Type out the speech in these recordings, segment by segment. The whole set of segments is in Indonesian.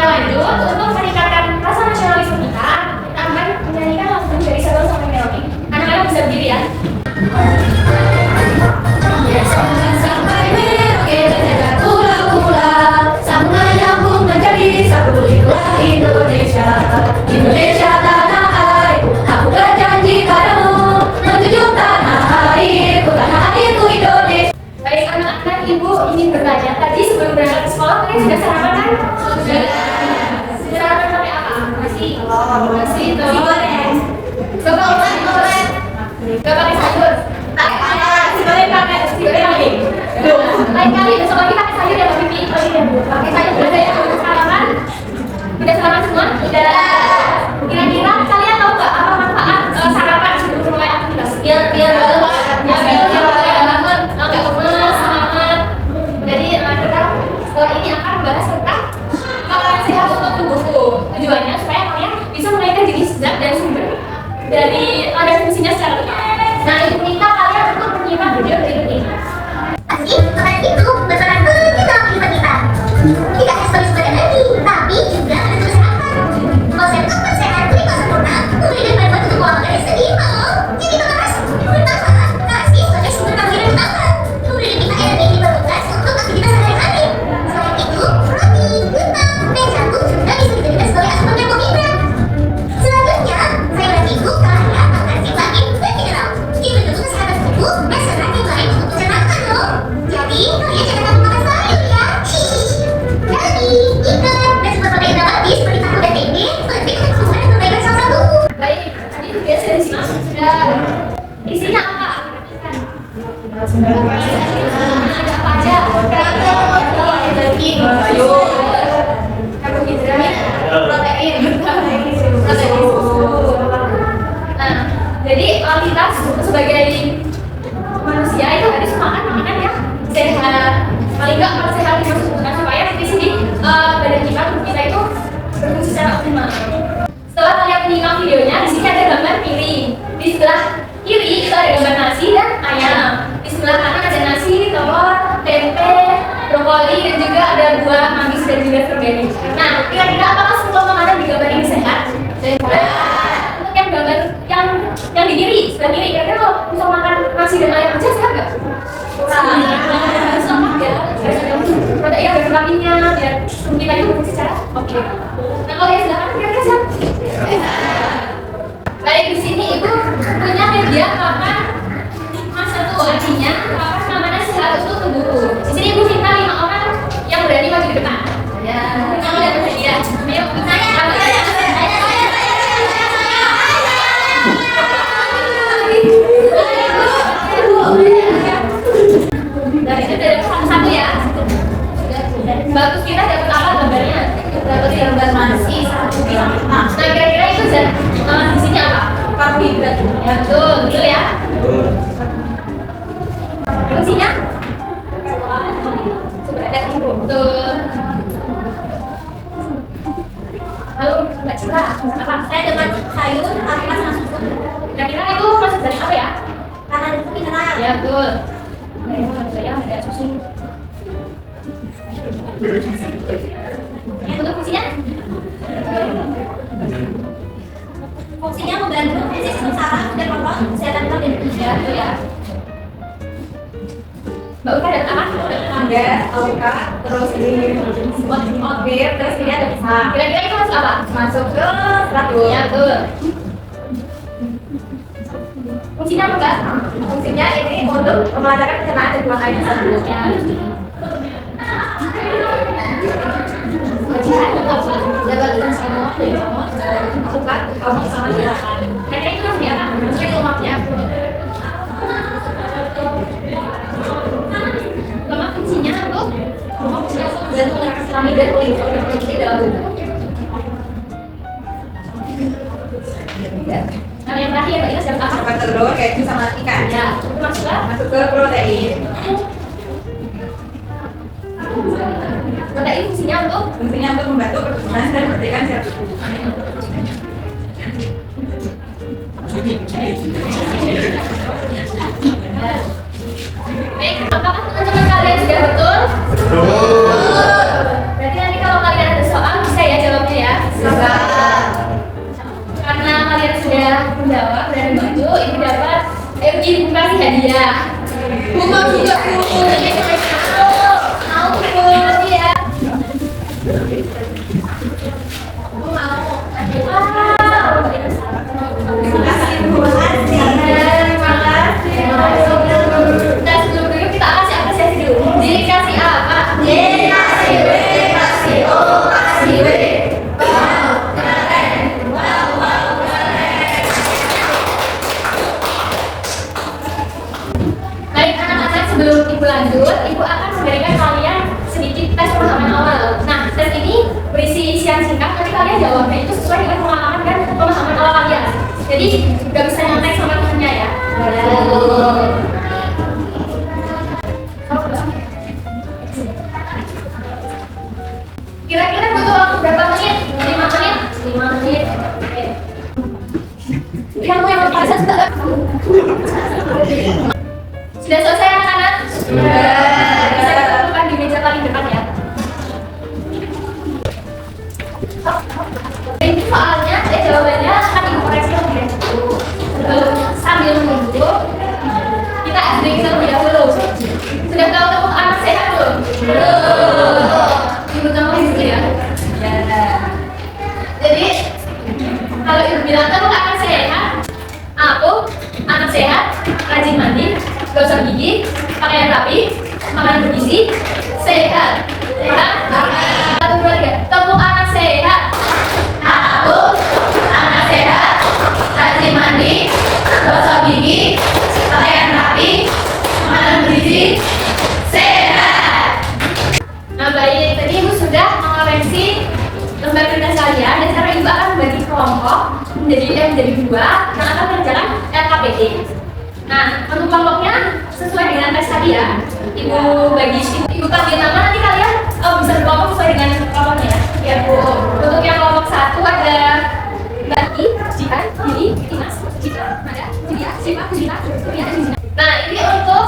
lanjut, untuk meningkatkan rasa nasionalisme kita akan menyanyikan lagu dari Sabang sampai Merauke. Anak-anak bisa berdiri ya. Sampai Merauke ternyata pulau-pulau, sama nyambung menjadi satu itulah Indonesia. Indonesia tanah airku, aku berjanji padamu, menjunjung tanah airku Indonesia. Baik anak-anak, ibu ingin bertanya, tadi sebelum berangkat ke sekolah kalian sudah sarapan kan? Sudah. Sarapan pakai apa? Nasi. Nasi itu. Coba ulang, ulang. Coba pakai sayur. Lain kali. Lain kali besok lagi pakai sayur ya, Pak Pipi. Pakai sayur sudah ya. Sarapan. Sudah sarapan semua? Sudah. Kira-kira kalian tahu nggak apa manfaat sarapan sebelum mulai aktivitas? Biar ini akan membahas tentang makanan sehat untuk tubuhku. Tujuannya supaya kalian bisa menaikkan jenis zat dan sumber dari ada fungsinya secara tepat. Nah, itu minta kalian untuk menyimak video berikut ini. Makanan itu berperan begitu aktif kita. Tidak hanya sebagai sumber energi, tapi juga ada kesehatan. Konsep makan sehat lima sempurna memberikan manfaat untuk olahraga seimbang. Jadi makan pertama, nasi sebagai sumber karbohidrat utama, memberikan kita energi diperlukan untuk aktivitas sehari-hari. Selain itu, roti, kentang, dan jagung juga bisa dijadikan sebagai asupan karbohidrat. Selanjutnya, sayuran itu kaya akan vitamin dan mineral. Ini mendukung kesehatan tubuh dan sehat yang baik untuk pencernaan loh. Jadi, kalian jangan takut makan sayur ya. Daging, ikan, dan sumber protein nabati seperti tahu dan tempe penting untuk tumbuhan dan perbaikan sel tubuh. Baik, tadi itu biasa disimak sudah. Isinya apa? Ada apa aja? Daging, sayur, karbohidrat, protein. Nah, jadi kita sebagai manusia itu harus makan makanan yang sehat. Paling nggak kalau sehat itu maksudnya supaya di sini badan kita, tubuh kita itu berfungsi secara optimal. Setelah kalian menyimak videonya, di sini ada gambar piring. Di sebelah kiri itu ada gambar nasi dan ayam. Di sebelah kanan ada nasi, telur, tempe, brokoli, dan juga ada buah manggis dan juga strawberry. Nah, kira-kira apakah semua makanan di gambar ini sehat? Sehat. Untuk yang gambar yang di kiri, sebelah kiri, kira-kira kalau bisa makan nasi dan ayam aja sehat nggak? Sehat ya. Protein ada vitaminnya, biar tubuh kita itu berfungsi secara oke. Nah, kalau yang sebelah kanan kira-kira sehat? Baik, di sini ibu punya media papan mas satu, artinya papan makanan sehat untuk tubuhku. Di sini ibu minta 5 orang yang berani maju ke depan. Ya, yang udah bersedia. Ayo, saya. Dari itu dari satu ya. Bagus, kita dapat apa gambarnya? Dapat gambar nasi, satu bilang. Nah, kira-kira itu di sini apa? Karbohidrat. Ya betul ya. Fungsinya? Sumber energi. Betul. Lalu Mbak Citra, apa? Saya dapat sayur, ampas, dan susu. Kira-kira itu masuk dari apa ya? Karena itu mineral. Ya betul. Saya ada susu. Yang untuk fungsinya? Fungsinya membantu sistem saraf dan hormon kesehatan kita dan Ya betul ya. Mbak Uka dan apa? Ada alka, terus ini oatmeal, terus ini ada pisang. Kira-kira itu masuk apa? Masuk ke teratur. Ya betul. Fungsinya apa Mbak? Fungsinya ini untuk melancarkan pencernaan dan buang air besar. Ya. Dapatkan semua dari kamu, suka kamu sama silakan. Kira-kira itu masuk apa? Masuk lemaknya. Lemak fungsinya untuk Bantu menangkap selami dan kulit di dalam tubuh. Nah, yang terakhir kita sudah apa? Makan telur, keju sama ikan. Ya, itu masuk ke Masuk ke protein. protein fungsinya untuk Fungsinya untuk membantu pertumbuhan dan perbaikan sel tubuh. baik. Apakah teman-teman kalian sudah betul? Berarti nanti kalau kalian ada soal bisa ya menjawab dan maju, ibu dapat ibu kasih hadiah. Bu mau juga bu, mau bu ya. Bu mau. Terima kasih bu. Terima kasih. Dan sebelum itu kita kasih apresiasi dulu. Dikasih apa? Dikasih W, kasih O, kasih W. Sebelum ibu lanjut, ibu akan memberikan kalian sedikit tes pemahaman awal. Nah, tes ini berisi isian singkat, tapi kalian jawabnya itu sesuai dengan pengalaman dan pemahaman awal kalian. Jadi, gak bisa nyontek sama temennya ya. Kira-kira butuh waktu berapa menit? 5 menit? 5 menit. Oke. Kamu yang berpaksa sudah. Sudah selesai anak-anak? Sudah. Bisa kita temukan di meja paling depan ya. Ini soalnya, jawabannya akan ibu koreksi lebih dulu. Sambil menunggu, kita asing terlebih dahulu. Sudah tahu tepuk anak sehat belum? Belum. Ibu kamu di situ ya? Ya. Jadi, kalau ibu bilang tepuk anak sehat, aku anak sehat, rajin mandi, gosok gigi, pakaian rapi, makan bergizi, sehat. Sehat? Satu, dua, tiga. Tepuk anak sehat. Aku anak sehat, rajin mandi, gosok gigi, pakaian rapi, makan bergizi, sehat. Nah, baik. Tadi ibu sudah mengoreksi lembar kertas kalian dan sekarang ibu akan membagi kelompok menjadi dua yang akan mengerjakan LKPD. Nah, untuk kelompoknya sesuai dengan tes tadi ya. Ibu bagi, ibu panggil nama, nanti kalian bisa berkelompok sesuai dengan kelompoknya ya bu. Untuk yang kelompok 1 ada Mbak I, Jihan, Diri, Dimas, Citra, Mada, Julia, Siva, Juna, Julia, dan Juna. Nah, ini untuk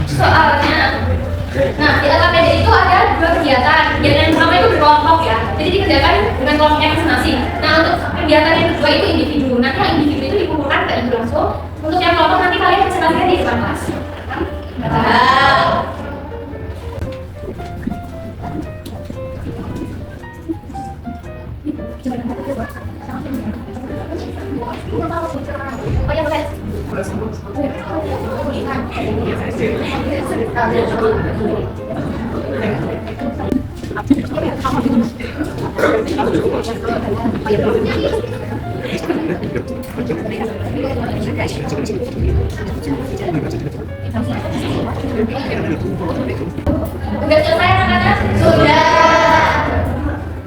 soalnya. Nah, di LKPD itu ada 2 kegiatan. Kegiatan yang pertama itu berkelompok ya. Jadi dikerjakan dengan kelompoknya masing-masing. Nah, untuk kegiatan yang kedua itu individu. Nanti yang individu itu dikumpulkan ke ibu langsung. Untuk yang kelompok nanti kalian presentasikan di depan kelas. Oh ya boleh. Sudah selesai anak-anak? Sudah.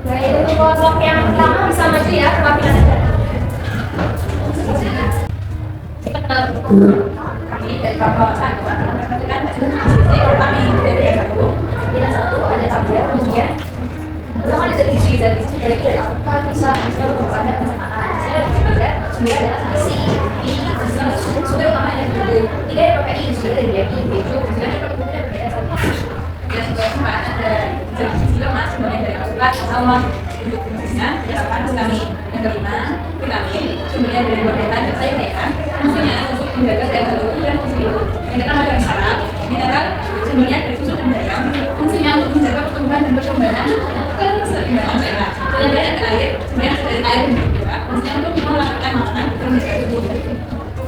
Baik, untuk kelompok yang pertama bisa maju ya, perwakilan negara. Kami dari kelompok 1 akan menentukan kami dari yang 1. Yang 1 ada tabel, kemudian pertama ada isi dari apa bisa ada kesamaan. Kemudian ada isi, sumber utama yang kedua. Tiga yang pakai ini sudah dari itu, kemudian yang kedua ada sila mas, kemudian dari asupan awal untuk fungsinya, misalkan kami yang kelima, vitamin, kemudian dari berkaitan dan sayur-sayuran, fungsinya untuk menjaga daya tahan dan fungsi yang kita makan saraf, mineral, kemudian dari susu dan daya, fungsinya untuk menjaga pertumbuhan dan perkembangan keseimbangan sel. Kemudian ada air, kemudian dari air juga, fungsinya untuk melakukan makanan dan menjaga tubuh.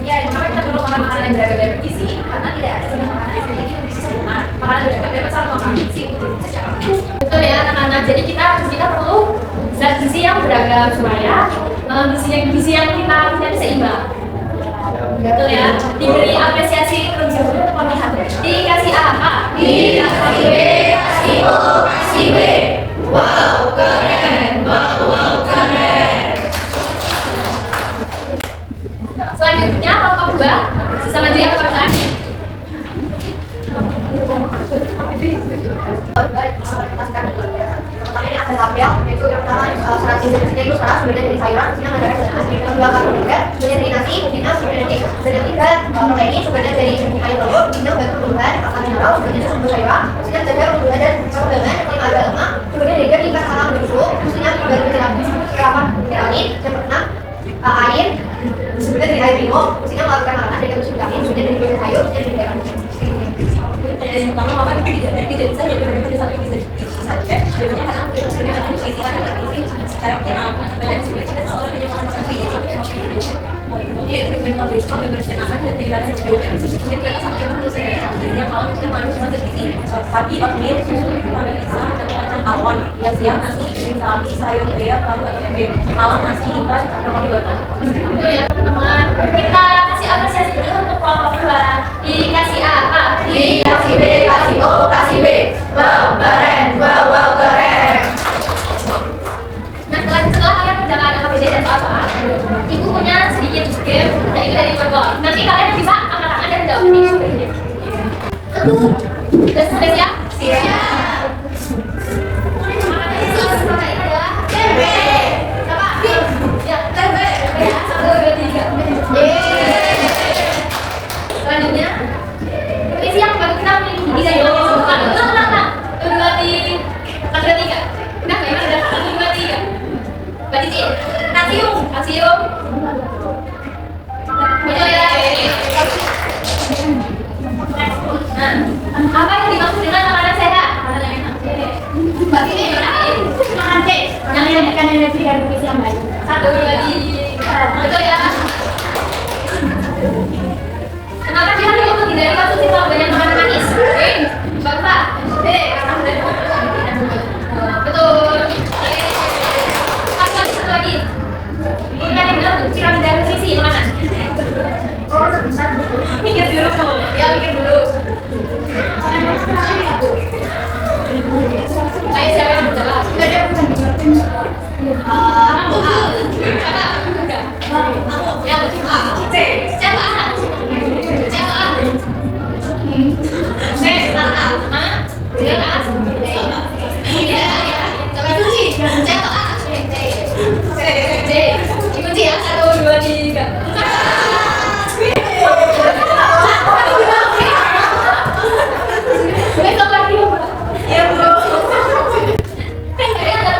Ya, kenapa kita perlu makan makanan yang beragam bergizi? Karena tidak ada satu makanan yang memiliki nutrisi sempurna. Makanan beragam dapat satu makanan gizi untuk secara betul ya anak-anak. Jadi kita perlu zat gizi yang beragam supaya gizi yang kita punya seimbang. Betul ya. Diberi apresiasi terlebih dahulu pemilihan. Dikasih apa? Dikasih W, kasih O, kasih W. Wow, keren. Wow, keren. Selanjutnya kelompok 2 bisa maju yang pertama. Ini ada tabel, yaitu yang pertama serat gizi itu serat kemudian dari sayuran, kemudian ada kedua karbohidrat, kemudian dari nasi, kemudian kemudian dari tiga protein, kemudian dari air telur, kemudian batu tumbuhan, asam mineral, kemudian sumber sayuran, kemudian jaga tumbuhan dan perkembangan, yang ada lemak, kemudian juga tingkat salam bersusu, kemudian dari vitamin, yang keenam air, kemudian dari air demo, fungsinya melakukan arahan dari kampus kami, sudah dari Proyek Ayo, dari Dewan. Dari yang pertama, maka tidak bisa jadi dari satu bisa saja. Sebenarnya karena sebenarnya ada istilah ini secara kenal dan sebenarnya soal penyebaran jadi mental besok berkenaan dan tidak ada juga mungkin kita sampai menurut yang kalau kita manusia seperti pagi oatmeal susu bisa dan awal ya siang nasi kami sayur ya lalu malam nasi ikan atau buatan itu ya teman-teman kita kasih apresiasi dulu untuk kelompok dua dikasih A dikasih B kasih O kasih B wow keren wow keren. Nah setelah kalian menjalankan ABCD dan soal-soal ibu punya sedikit game dan itu dari Google. Nanti kalian bisa angkat tangan dan jawab ini seperti ini. Sudah siap? Siap. Maka ini adalah tempe. Apa? Ya, tempe. Ya, 1, 2, 3. Selanjutnya, isi yang baru kita memiliki di dalam bukan. Tenang. 1, 2, 3. Udah, memang sudah 1, 2, 3. Mbak Cici, kasium. Muncul ya. Nah, apa yang dimaksud dengan makanan sehat? Mbak Cici, makan C. Yang memberikan energi dan nutrisi yang baik. 1, 2, 3. Muncul ya. Kenapa kita harus menghindari konsumsi terlalu banyak makanan manis? Bapak. B. Betul. Satu lagi. Ini yang bilang piramida dan nutrisi mana? Mikir dulu. Ya mikir dulu. Ayo siapa yang menjawab? Aku A. Yang C. Siapa A? Siapa A? C. A. Siapa A? Coba kunci. Siapa A? C. Kunci ya 1, 2, 3. Besok lagi. Iya bro.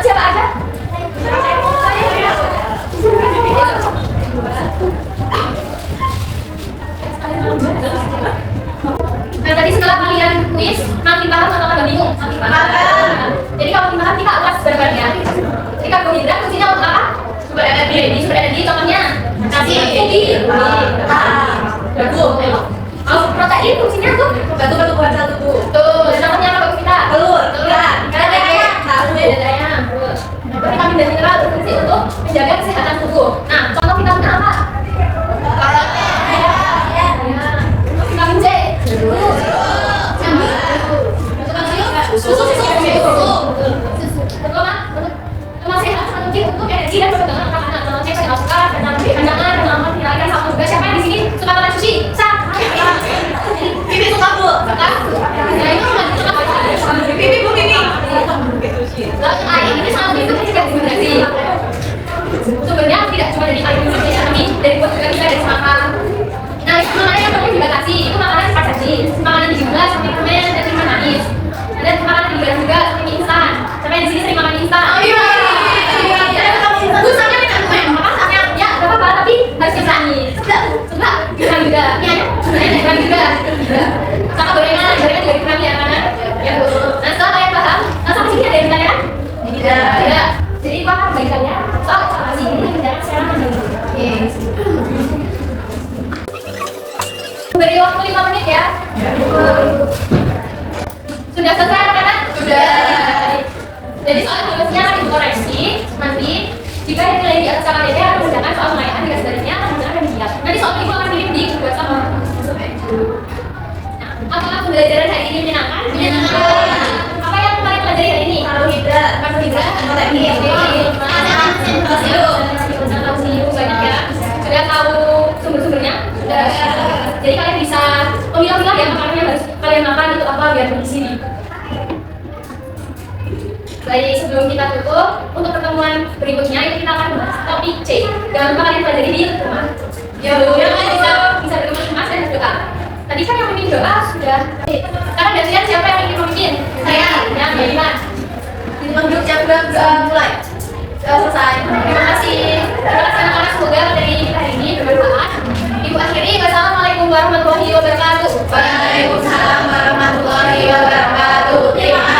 Siapa ada? Nah tadi setelah kalian kuis, makin paham atau agak bingung? Makin paham. Jadi kalau makin paham kita ulas bareng-bareng. Jadi karbohidrat fungsinya untuk apa? Sumber energi. Contohnya nasi, ubi, jagung. Kalau protein fungsinya untuk batu buat sel tubuh. Tuh, contohnya apa bagi kita? Telur, tahu dan ayam. Vitamin dan mineral berfungsi untuk menjaga kesehatan tubuh. Nah, contoh vitamin apa? Vitamin C. Susu. Lemak sehat sangat penting untuk energi dan perkembangan makanan. Lemak sehat tidak suka pandangan, lemak hilangkan sama juga. Siapa yang di sini suka makan sushi? Pipi suka bu. Nah itu Pipi bu. Air ini sangat penting untuk dehidrasi. Sumbernya tidak cuma dari air minum ya, tapi dari buah juga bisa dari semangka. Nah itu makanan yang perlu dibatasi. Itu makanan cepat saji, makanan dijual seperti permen dan minuman manis. Dan makanan dijual juga seperti mie instan. Sampai di sini sering makan mie instan. Sampai minta permen, makanya ya gak apa-apa tapi harus disarangi. Suka bisa juga, juga. Sama gorengan juga dikurang ya mana? Ya bu. Nah setelah kalian paham, sampai sini ada yang bertanya? Tidak. Jadi itu akan kebaikannya. Sampai sini tidak sekarang menunggu. Beri waktu 5 menit ya. Sudah selesai anak-anak? Sudah. Jadi soal tulisnya akan dikoreksi nanti. Jika yang nilai di atas KKBP akan menggunakan soal pengayaan di garis-garisnya akan menggunakan demikian. Nanti soal ini akan kirim di WhatsApp. Nah, apakah pembelajaran hari ini menyenangkan? Menyenangkan. Apa yang kalian pelajari hari ini? Karbohidrat, protein, kalsium, banyak ya. Sudah tahu sumber-sumbernya? Sudah. Jadi kalian bisa memilah-milah ya makanan yang harus kalian makan itu apa biar bergizi. Baik, sebelum kita tutup, untuk pertemuan berikutnya itu kita akan bahas topik C. Jangan lupa kalian pelajari di rumah. Ya bu, bisa bertemu mas dan berdoa. Tadi kan yang memimpin doa sudah. Sekarang gantian siapa yang ingin memimpin? Saya. Ya, Mbak Iman. Di grup jam mulai. Sudah selesai. Terima kasih anak-anak, semoga materi kita hari ini bermanfaat. Ibu wabarakatuh. Waalaikumsalam warahmatullahi wabarakatuh. Terima kasih.